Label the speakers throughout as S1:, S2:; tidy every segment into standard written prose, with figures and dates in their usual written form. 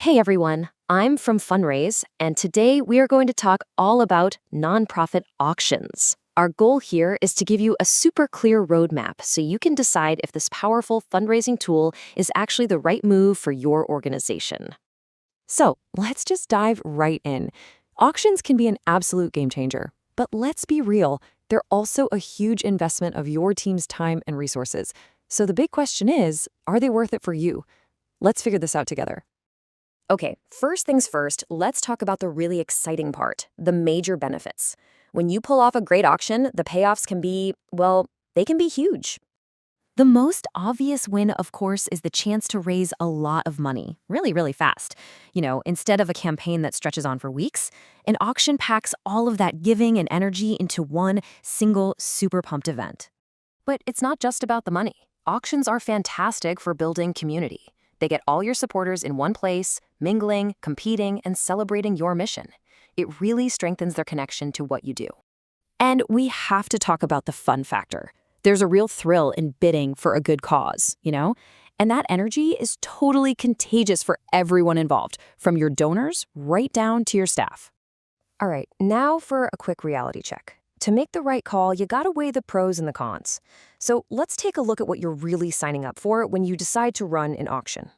S1: Hey everyone, I'm from Fundraise, and today we are going to talk all about nonprofit auctions. Our goal here is to give you a super clear roadmap so you can decide if this powerful fundraising tool is actually the right move for your organization.
S2: So let's just dive right in. Auctions can be an absolute game changer, but let's be real, they're also a huge investment of your team's time and resources. So the big question is, are they worth it for you? Let's figure this out together.
S1: Okay, first things first, let's talk about the really exciting part, the major benefits. When you pull off a great auction, the payoffs can be, well, they can be huge. The most obvious win, of course, is the chance to raise a lot of money, really, really fast. Instead of a campaign that stretches on for weeks, an auction packs all of that giving and energy into one single super pumped event. But it's not just about the money. Auctions are fantastic for building community. They get all your supporters in one place, mingling, competing, and celebrating your mission. It really strengthens their connection to what you do. And we have to talk about the fun factor. There's a real thrill in bidding for a good cause. And that energy is totally contagious for everyone involved, from your donors right down to your staff. All right, now for a quick reality check. To make the right call, you gotta weigh the pros and the cons. So let's take a look at what you're really signing up for when you decide to run an auction.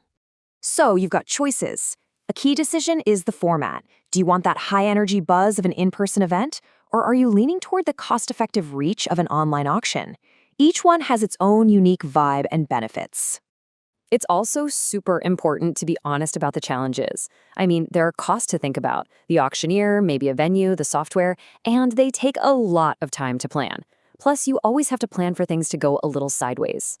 S1: So you've got choices. A key decision is the format. Do you want that high-energy buzz of an in-person event, or are you leaning toward the cost-effective reach of an online auction? Each one has its own unique vibe and benefits. It's also super important to be honest about the challenges. I mean, there are costs to think about. The auctioneer, maybe a venue, the software, and they take a lot of time to plan. Plus, you always have to plan for things to go a little sideways.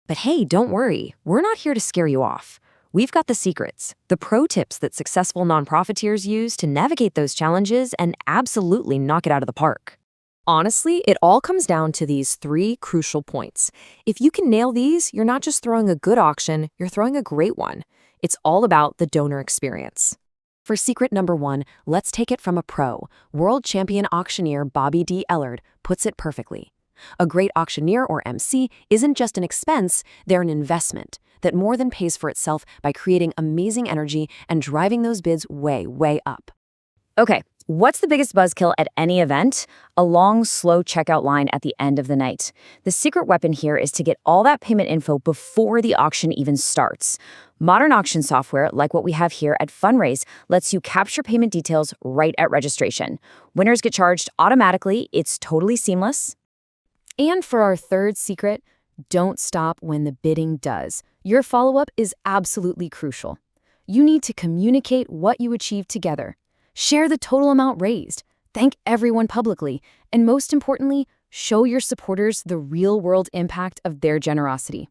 S1: But hey, don't worry. We're not here to scare you off. We've got the secrets, the pro tips that successful nonprofiteers use to navigate those challenges and absolutely knock it out of the park. Honestly, it all comes down to these three crucial points. If you can nail these, you're not just throwing a good auction, you're throwing a great one. It's all about the donor experience. For secret number one, let's take it from a pro. World champion auctioneer Bobby D. Ellard puts it perfectly. A great auctioneer or MC isn't just an expense, they're an investment that more than pays for itself by creating amazing energy and driving those bids way, way up. Okay, what's the biggest buzzkill at any event? A long, slow checkout line at the end of the night. The secret weapon here is to get all that payment info before the auction even starts. Modern auction software, like what we have here at Fundraise, lets you capture payment details right at registration. Winners get charged automatically. It's totally seamless. And for our third secret, don't stop when the bidding does. Your follow-up is absolutely crucial. You need to communicate what you achieved together. Share the total amount raised, thank everyone publicly, and most importantly, show your supporters the real-world impact of their generosity.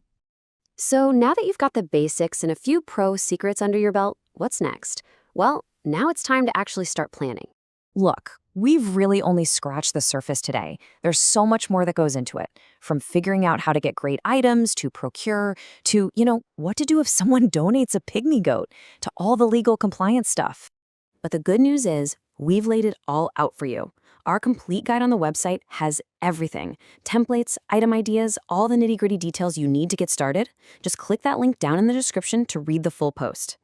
S1: So now that you've got the basics and a few pro secrets under your belt, what's next? Well, now it's time to actually start planning. Look, we've really only scratched the surface today. There's so much more that goes into it, from figuring out how to get great items to procure to, what to do if someone donates a pygmy goat, to all the legal compliance stuff. But the good news is, we've laid it all out for you. Our complete guide on the website has everything. Templates, item ideas, all the nitty-gritty details you need to get started. Just click that link down in the description to read the full post.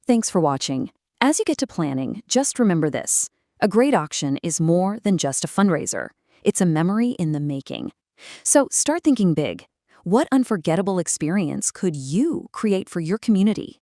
S1: Thanks for watching. As you get to planning, just remember this. A great auction is more than just a fundraiser. It's a memory in the making. So start thinking big. What unforgettable experience could you create for your community?